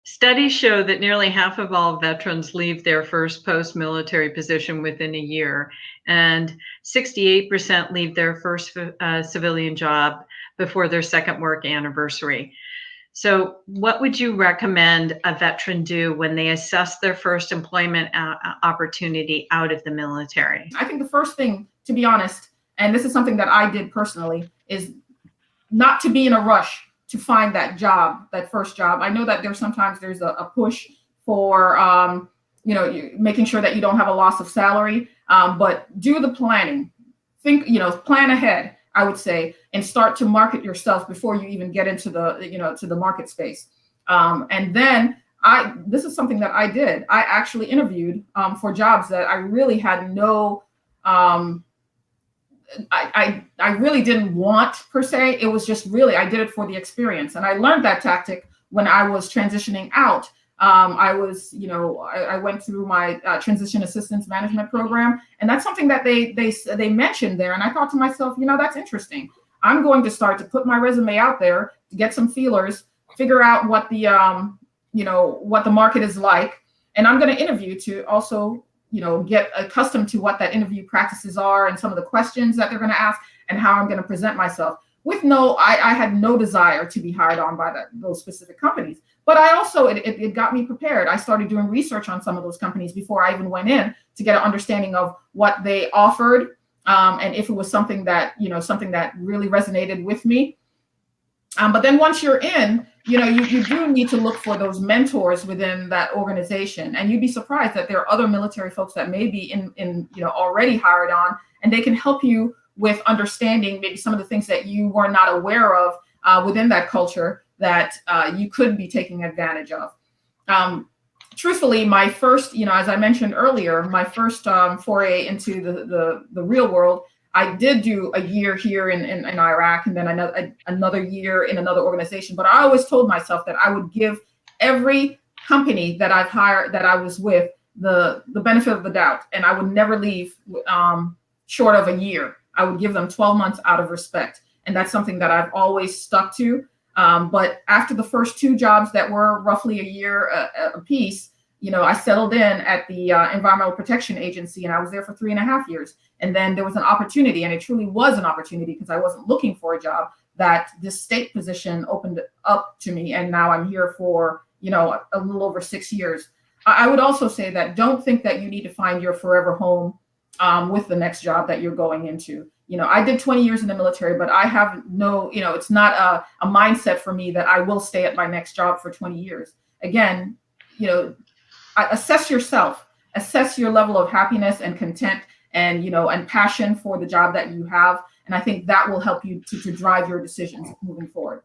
Studies show that nearly half of all veterans leave their first post-military position within a year, and 68% leave their first civilian job before their second work anniversary. So, what would you recommend a veteran do when they assess their first employment opportunity out of the military? I think the first thing, to be honest, and this is something that I did personally, is not to be in a rush to find that job, that first job. I know that there's a push for making sure that you don't have a loss of salary, but do the planning. Think, plan ahead, I would say, and start to market yourself before you even get into the market space. And then this is something that I did. I actually interviewed for jobs that I really had no I really didn't want, per se. It was just really, I did it for the experience. And I learned that tactic when I was transitioning out. I went through my transition assistance management program, and that's something that they mentioned there. And I thought to myself, that's interesting. I'm going to start to put my resume out there to get some feelers, figure out what the market is like. And I'm going to interview to also get accustomed to what that interview practices are and some of the questions that they're going to ask and how I'm going to present myself. I had no desire to be hired on by those specific companies, but I also, it got me prepared. I started doing research on some of those companies before I even went in to get an understanding of what they offered, and if it was something that really resonated with me. But then once you're in, you do need to look for those mentors within that organization. And you'd be surprised that there are other military folks that may be in already hired on, and they can help you with understanding maybe some of the things that you were not aware of within that culture that you could be taking advantage of. Truthfully, my first, as I mentioned earlier, my first foray into the real world, I did do a year here in Iraq, and then another year in another organization. But I always told myself that I would give every company that I've hired, that I was with, the benefit of the doubt, and I would never leave short of a year. I would give them 12 months out of respect, and that's something that I've always stuck to. But after the first two jobs that were roughly a year a piece, I settled in at the Environmental Protection Agency, and I was there for 3.5 years. And then there was an opportunity, and it truly was an opportunity because I wasn't looking for a job, that this state position opened up to me. And now I'm here for, a little over 6 years. I would also say that don't think that you need to find your forever home with the next job that you're going into. I did 20 years in the military, but I have no, it's not a mindset for me that I will stay at my next job for 20 years. Again, assess yourself, assess your level of happiness and content and, and passion for the job that you have. And I think that will help you to drive your decisions moving forward.